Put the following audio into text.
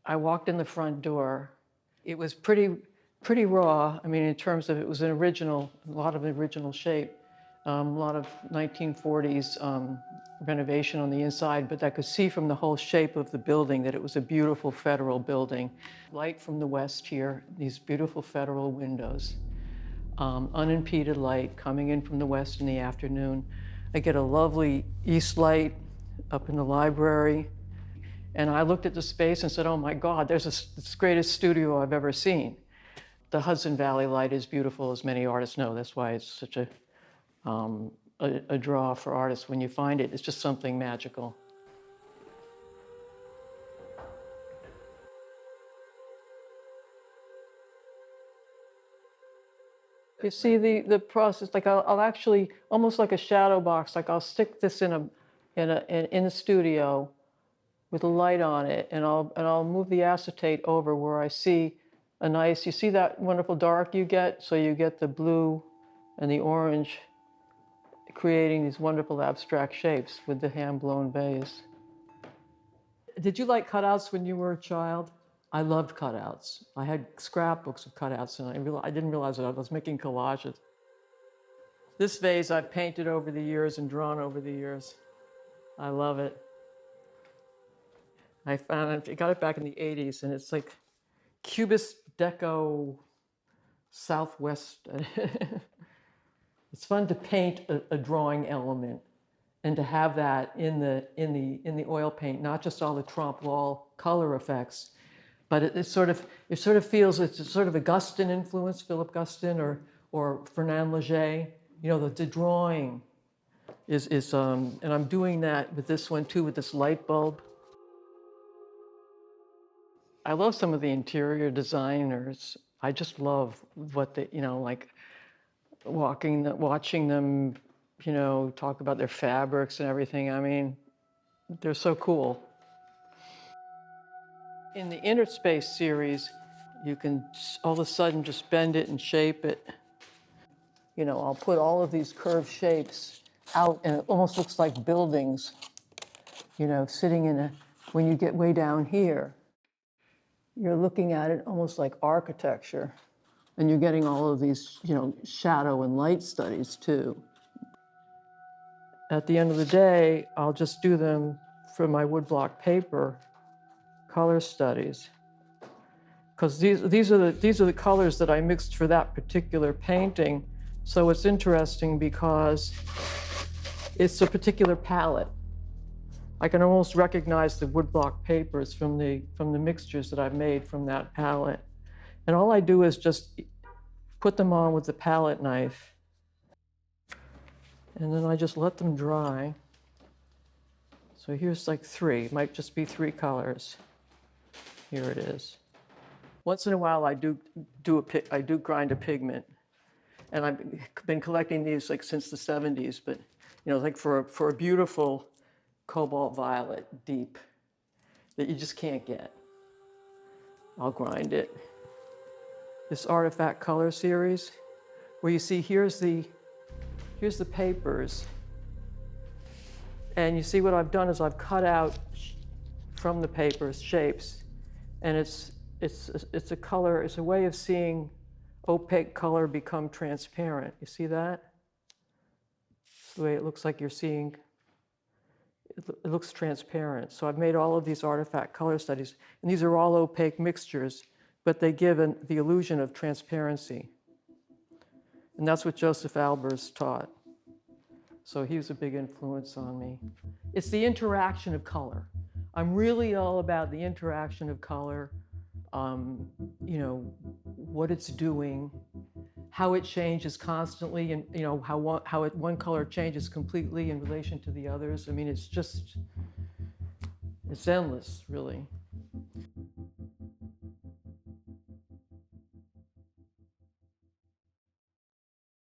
I walked in the front door. It was pretty raw. I mean, in terms of it was a lot of original shape, a lot of 1940s renovation on the inside, but I could see from the whole shape of the building that it was a beautiful federal building. Light from the west here, these beautiful federal windows, unimpeded light coming in from the west in the afternoon. I get a lovely east light up in the library. And I looked at the space and said, oh my God, there's the greatest studio I've ever seen. The Hudson Valley light is beautiful, as many artists know. That's why it's such a draw for artists. When you find it, it's just something magical. You see the process, like I'll actually, almost like a shadow box, like I'll stick this in the studio with a light on it, and I'll move the acetate over where I see a nice, you see that wonderful dark you get? So you get the blue and the orange creating these wonderful abstract shapes with the hand-blown bays. Did you like cutouts when you were a child? I loved cutouts. I had scrapbooks of cutouts, and I didn't realize that I was making collages. This vase I've painted over the years and drawn over the years. I love it. I got it back in the 80s, and it's like Cubist Deco Southwest. It's fun to paint a drawing element and to have that in the oil paint, not just all the trompe l'oeil color effects, but it sort of feels it's sort of a Gustin influence, Philip Gustin or Fernand Léger. You know, the drawing is and I'm doing that with this one too, with this light bulb. I love some of the interior designers. I just love what they, like watching them, talk about their fabrics and everything. I mean, they're so cool. In the Inner Space series, you can all of a sudden just bend it and shape it. I'll put all of these curved shapes out, and it almost looks like buildings, sitting when you get way down here, you're looking at it almost like architecture. And you're getting all of these, shadow and light studies too. At the end of the day, I'll just do them for my woodblock paper color studies. Because these are the colors that I mixed for that particular painting. So it's interesting because it's a particular palette. I can almost recognize the woodblock papers from the mixtures that I've made from that palette. And all I do is just put them on with the palette knife. And then I just let them dry. So here's like 3, it might just be 3 colors. Here it is. Once in a while I do grind a pigment. And I've been collecting these like since the 70s, but like for a beautiful cobalt violet deep that you just can't get, I'll grind it. This artifact color series, where you see here's the papers, and you see what I've done is I've cut out from the papers shapes, and it's a color, it's a way of seeing opaque color become transparent. You see that? It's the way it looks like you're seeing. It looks transparent. So I've made all of these artifact color studies, and these are all opaque mixtures, but they give the illusion of transparency. And that's what Joseph Albers taught. So he was a big influence on me. It's the interaction of color. I'm really all about the interaction of color, what it's doing, how it changes constantly, and how one color changes completely in relation to the others. I mean, it's endless, really.